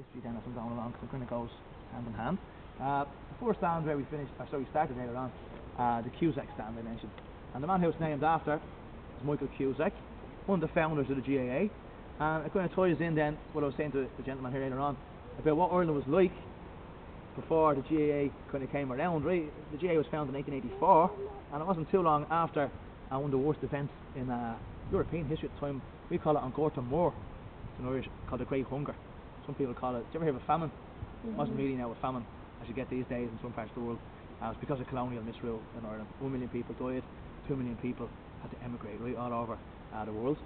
history then as I'm going along, because it kind of goes hand in hand. The first stand where we started later on, the Cusack stand I mentioned. And the man who was named after is Michael Cusack, one of the founders of the GAA. And it kind of ties in then what I was saying to the gentleman here later on about what Ireland was like before the GAA kind of came around. Right? The GAA was founded in 1884, and it wasn't too long after one of the worst events in European history at the time. We call it An Gorta Mór. It's in Irish called the Great Hunger. Some people call it. Did you ever hear of a famine? It wasn't really now a famine as you get these days in some parts of the world. It was because of colonial misrule in Ireland. 1 million people died, 2 million people had to emigrate right all over the world.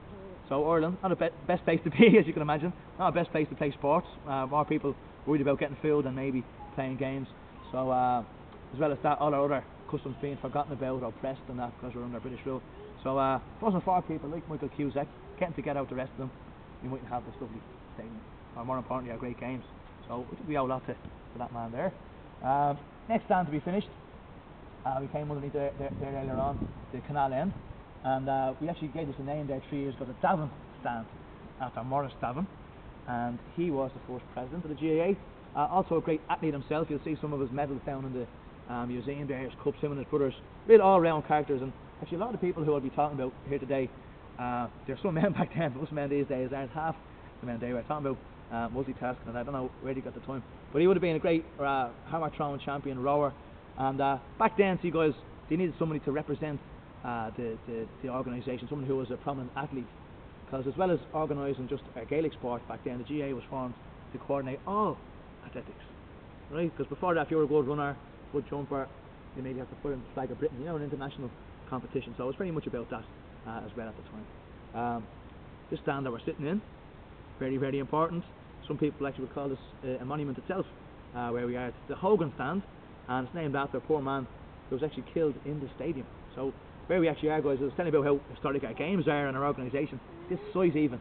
So Ireland, not the best place to be, as you can imagine. Not the best place to play sports. More people worried about getting food than maybe playing games. So as well as that, all our other customs being forgotten about or oppressed and that because we're under British rule. So if it wasn't for people like Michael Cusack getting to get out the rest of them, we mightn't have this lovely stadium. Or more importantly, our great games. So we owe a lot to that man there. Next stand to be finished. We came underneath there earlier on, the canal end. And we actually gave this a name there 3 years ago, the Davin stand, after Morris Davin. And he was the first president of the GAA. Also a great athlete himself. You'll see some of his medals down in the museum there, his cups, him and his brothers. Real all-round characters. And actually a lot of the people who I'll be talking about here today, there's some men back then, most men these days aren't half the men they were. Talking about multitasking, and I don't know where he got the time. But he would have been a great hammer throwing champion, rower. And back then, see guys, they needed somebody to represent the organisation, someone who was a prominent athlete, because as well as organising just Gaelic sport back then, the GAA was formed to coordinate all athletics, right? Because before that, if you were a good runner, good jumper, you maybe have to put in the flag of Britain, you know, an international competition. So it was very much about that as well at the time. This stand that we're sitting in, very, very important. Some people actually would call this a monument itself, where we are. It's the Hogan stand, and it's named after a poor man who was actually killed in the stadium. So where we actually are, guys, I was telling you about how historic our games are and our organisation. This size even,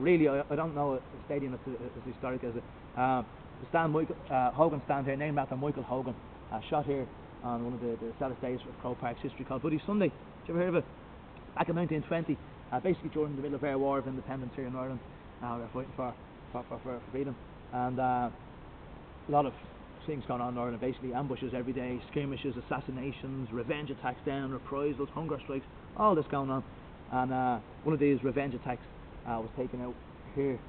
really, I don't know a stadium that's as historic as it. The stand, Hogan stand here, named after Michael Hogan, shot here on one of the saddest days of Croke Park's history, called Bloody Sunday. Did you ever hear of it? Back in 1920, basically during the middle of our War of Independence here in Ireland, we were fighting for freedom, and a lot of things going on in Ireland, basically ambushes every day, skirmishes, assassinations, revenge attacks down, reprisals, hunger strikes, all this going on. And one of these revenge attacks was taken out here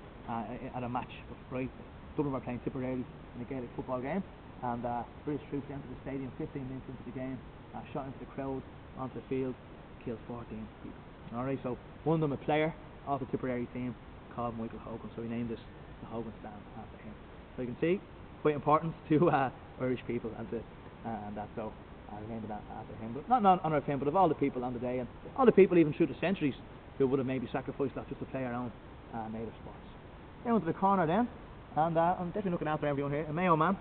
at a match, right? Dublin were playing Tipperary in a Gaelic football game, and British troops entered the stadium 15 minutes into the game, shot into the crowd, onto the field, killed 14 people. Alright, so one of them a player of the Tipperary team called Michael Hogan, so we named this the Hogan stand after him. So you can see, quite important to Irish people and that, so we named it after him, but not in honour of him, but of all the people on the day, and all the people even through the centuries who would have maybe sacrificed that just to play our own native sports. Down to the corner then, and I'm definitely looking after everyone here. A Mayo man,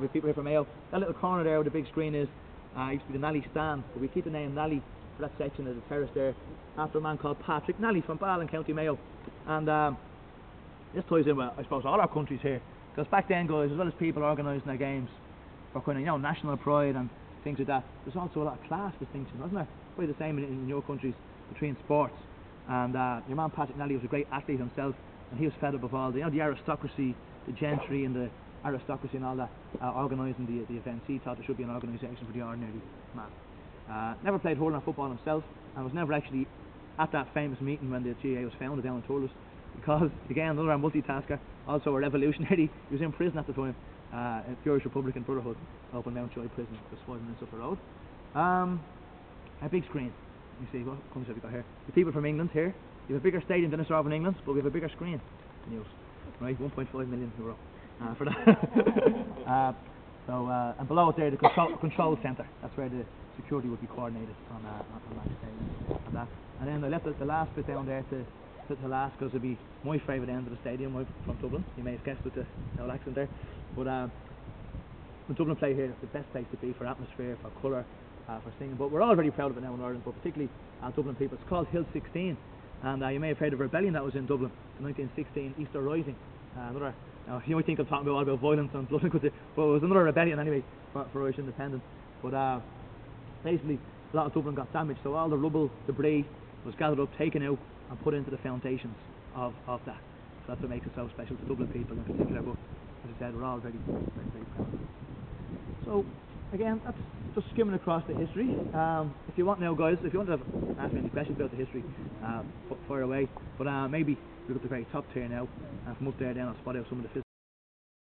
with people here from Mayo. That little corner there with the big screen is used to be the Nally stand, but we keep the name Nally for that section of the terrace there after a man called Patrick Nally from Ballin, County Mayo. And this ties in with, I suppose, all our countries here, because back then, guys, as well as people organising their games for kind of, you know, national pride and things like that, there's also a lot of class distinction, wasn't there? Probably the same in your countries between sports. And your man Patrick Nally was a great athlete himself, and he was fed up of all the, you know, the aristocracy, the gentry and the aristocracy and all that organising the events. He thought there should be an organisation for the ordinary man. Never played hurling or football himself, and was never actually at that famous meeting when the GAA was founded down in Thurles, because again, another multitasker, also a revolutionary. He was in prison at the time, in the Irish Republican Brotherhood, up in Mountjoy Prison, just 5 minutes up the road. A big screen. You see, what countries have we got here? The people from England here. We have a bigger stadium than us in England, but we have a bigger screen than yours. Right, €1.5 million for that. And below it there, the control centre. That's where the security would be coordinated on that stadium. And then I left the last bit down there to last, because it'd be my favourite end of the stadium. I'm from Dublin. You may have guessed with the old accent there. But when Dublin play here, it's the best place to be for atmosphere, for colour, for singing. But we're all very proud of it now in Ireland, but particularly Dublin people. It's called Hill 16, and you may have heard of a rebellion that was in Dublin in 1916, Easter Rising. You might think I'm talking all about violence and blood, but it was another rebellion anyway for Irish independence. But basically, a lot of Dublin got damaged, so all the rubble, debris was gathered up, taken out, and put into the foundations of that. So that's what makes it so special to Dublin people in particular, but as I said, we're all very, very, very proud of it. So again, that's just skimming across the history. If you want now, guys, if you want to ask me any questions about the history, fire away. But maybe look at the very top tier now, and from up there then I'll spot out some of the